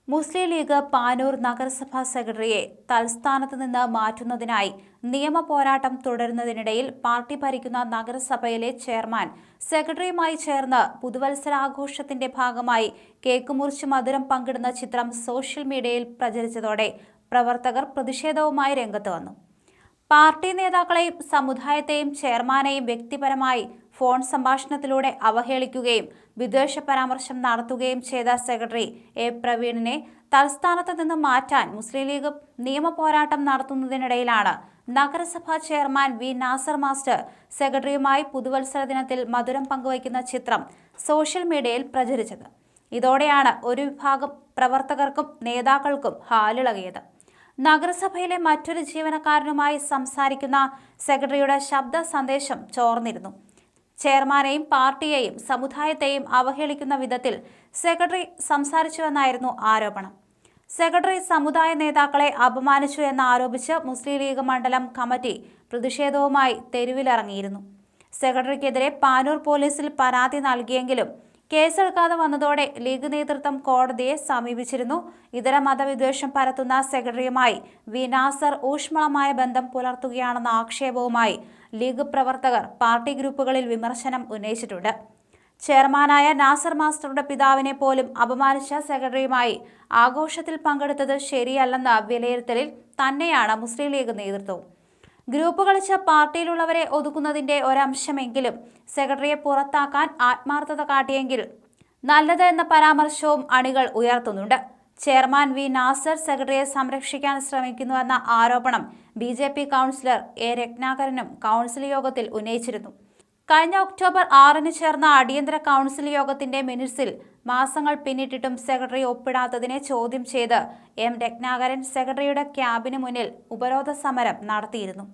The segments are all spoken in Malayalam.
മുസ്ലിം ലീഗ് പാനൂർ നഗരസഭാ സെക്രട്ടറിയെ തൽസ്ഥാനത്ത് നിന്ന് മാറ്റുന്നതിനായി നിയമ പോരാട്ടം തുടരുന്നതിനിടയിൽ പാർട്ടി ഭരിക്കുന്ന നഗരസഭയിലെ ചെയർമാൻ സെക്രട്ടറിയുമായി ചേർന്ന് പുതുവത്സരാഘോഷത്തിന്റെ ഭാഗമായി കേക്ക് മുറിച്ച് മധുരം പങ്കിടുന്ന ചിത്രം സോഷ്യൽ മീഡിയയിൽ പ്രചരിച്ചതോടെ പ്രവർത്തകർ പ്രതിഷേധവുമായി രംഗത്ത് വന്നു. പാർട്ടി നേതാക്കളെയും സമുദായത്തെയും ചെയർമാനെയും വ്യക്തിപരമായി ഫോൺ സംഭാഷണത്തിലൂടെ അവഹേളിക്കുകയും വിദ്വേഷ പരാമർശം നടത്തുകയും ചെയ്ത സെക്രട്ടറി എ പ്രവീണിനെ തൽസ്ഥാനത്ത് നിന്ന് മാറ്റാൻ മുസ്ലിം ലീഗ് നിയമ പോരാട്ടം നടത്തുന്നതിനിടയിലാണ് നഗരസഭാ ചെയർമാൻ വി നാസർ മാസ്റ്റർ സെക്രട്ടറിയുമായി പുതുവത്സര ദിനത്തിൽ മധുരം പങ്കുവയ്ക്കുന്ന ചിത്രം സോഷ്യൽ മീഡിയയിൽ പ്രചരിച്ചത്. ഇതോടെയാണ് ഒരു വിഭാഗം പ്രവർത്തകർക്കും നേതാക്കൾക്കും ഹാലിളകിയത്. നഗരസഭയിലെ മറ്റൊരു ജീവനക്കാരനുമായി സംസാരിക്കുന്ന സെക്രട്ടറിയുടെ ശബ്ദ സന്ദേശം ചോർന്നിരുന്നു. ചെയർമാനെയും പാർട്ടിയെയും സമുദായത്തെയും അവഹേളിക്കുന്ന വിധത്തിൽ സെക്രട്ടറി സംസാരിച്ചുവെന്നായിരുന്നു ആരോപണം. സെക്രട്ടറി സമുദായ നേതാക്കളെ അപമാനിച്ചു എന്നാരോപിച്ച് മുസ്ലിം ലീഗ് മണ്ഡലം കമ്മിറ്റി പ്രതിഷേധവുമായി തെരുവിലിറങ്ങിയിരുന്നു. സെക്രട്ടറിക്കെതിരെ പാനൂർ പോലീസിൽ പരാതി നൽകിയെങ്കിലും കേസെടുക്കാതെ വന്നതോടെ ലീഗ് നേതൃത്വം കോടതിയെ സമീപിച്ചിരുന്നു. ഇതര മതവിദ്വേഷം പരത്തുന്ന സെക്രട്ടറിയുമായി വി നാസർ ഊഷ്മളമായ ബന്ധം പുലർത്തുകയാണെന്ന ആക്ഷേപവുമായി ലീഗ് പ്രവർത്തകർ പാർട്ടി ഗ്രൂപ്പുകളിൽ വിമർശനം ഉന്നയിച്ചിട്ടുണ്ട്. ചെയർമാനായ നാസർ മാസ്റ്ററുടെ പിതാവിനെ പോലും അപമാനിച്ച സെക്രട്ടറിയുമായി ആഘോഷത്തിൽ പങ്കെടുത്തത് ശരിയല്ലെന്ന വിലയിരുത്തലിൽ തന്നെയാണ് മുസ്ലിം ലീഗ് നേതൃത്വവും. ഗ്രൂപ്പ് കളിച്ച് പാർട്ടിയിലുള്ളവരെ ഒതുക്കുന്നതിന്റെ ഒരംശമെങ്കിലും സെക്രട്ടറിയെ പുറത്താക്കാൻ ആത്മാർത്ഥത കാട്ടിയെങ്കിൽ നല്ലത് എന്ന പരാമർശവും അണികൾ ഉയർത്തുന്നുണ്ട്. ചെയർമാൻ വി നാസർ സെക്രട്ടറിയെ സംരക്ഷിക്കാൻ ശ്രമിക്കുന്നുവെന്ന ആരോപണം BJP കൗൺസിലർ എ രത്നാകരനും കൗൺസിൽ യോഗത്തിൽ ഉന്നയിച്ചിരുന്നു. കഴിഞ്ഞ ഒക്ടോബർ 6 ചേർന്ന അടിയന്തര കൗൺസിൽ യോഗത്തിന്റെ മിനിറ്റ്സിൽ മാസങ്ങൾ പിന്നിട്ടിട്ടും സെക്രട്ടറി ഒപ്പിടാത്തതിനെ ചോദ്യം ചെയ്ത് എം രത്നാകരൻ സെക്രട്ടറിയുടെ ക്യാബിന് മുന്നിൽ ഉപരോധ സമരം നടത്തിയിരുന്നു.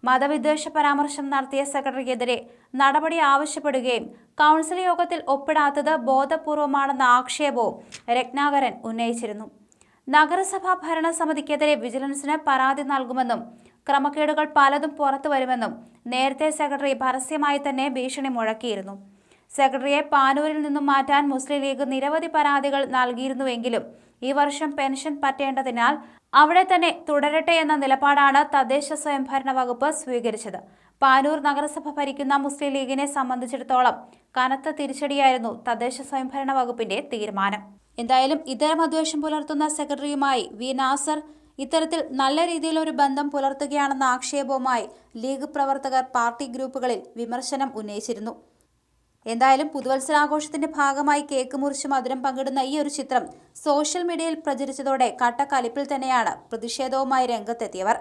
മതവിദ്വേഷ പരാമർശം നടത്തിയ സെക്രട്ടറിക്കെതിരെ നടപടി ആവശ്യപ്പെടുകയും കൗൺസിൽ യോഗത്തിൽ ഒപ്പിടാത്തത് ബോധപൂർവമാണെന്ന ആക്ഷേപവും രത്നാകരൻ ഉന്നയിച്ചിരുന്നു. നഗരസഭാ ഭരണസമിതിക്കെതിരെ വിജിലൻസിന് പരാതി നൽകുമെന്നും ക്രമക്കേടുകൾ പലതും പുറത്തു വരുമെന്നും നേരത്തെ സെക്രട്ടറി പരസ്യമായി തന്നെ ഭീഷണി മുഴക്കിയിരുന്നു. സെക്രട്ടറിയെ പാനൂരിൽ നിന്നും മാറ്റാൻ മുസ്ലിം ലീഗ് നിരവധി പരാതികൾ നൽകിയിരുന്നുവെങ്കിലും ഈ വർഷം പെൻഷൻ പറ്റേണ്ടതിനാൽ അവിടെ തന്നെ തുടരട്ടെ എന്ന നിലപാടാണ് തദ്ദേശ സ്വയംഭരണ വകുപ്പ് സ്വീകരിച്ചത്. പാനൂർ നഗരസഭ ഭരിക്കുന്ന മുസ്ലിം ലീഗിനെ സംബന്ധിച്ചിടത്തോളം കനത്ത തിരിച്ചടിയായിരുന്നു തദ്ദേശ സ്വയംഭരണ വകുപ്പിന്റെ തീരുമാനം. എന്തായാലും ഇതര മദ്വേഷം പുലർത്തുന്ന സെക്രട്ടറിയുമായി വി നാസർ ഇത്തരത്തിൽ നല്ല രീതിയിൽ ഒരു ബന്ധം പുലർത്തുകയാണെന്ന ആക്ഷേപവുമായി ലീഗ് പ്രവർത്തകർ പാർട്ടി ഗ്രൂപ്പുകളിൽ വിമർശനം ഉന്നയിച്ചിരുന്നു. എന്തായാലും പുതുവത്സരാഘോഷത്തിന്റെ ഭാഗമായി കേക്ക് മുറിച്ച് മധുരം പങ്കിടുന്ന ഈ ഒരു ചിത്രം സോഷ്യൽ മീഡിയയിൽ പ്രചരിച്ചതോടെ കട്ടക്കലിപ്പിൽ തന്നെയാണ് പ്രതിഷേധവുമായി രംഗത്തെത്തിയവർ.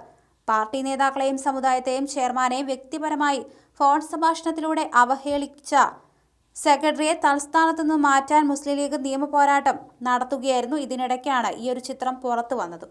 പാർട്ടി നേതാക്കളെയും സമുദായത്തെയും ചെയർമാനെയും വ്യക്തിപരമായി ഫോൺ സംഭാഷണത്തിലൂടെ അവഹേളിച്ച സെക്രട്ടറിയെ തൽസ്ഥാനത്ത് നിന്ന് മാറ്റാൻ മുസ്ലിം ലീഗ് നിയമ പോരാട്ടം നടത്തുകയായിരുന്നു. ഇതിനിടയ്ക്കാണ് ഈ ഒരു ചിത്രം പുറത്തു വന്നത്.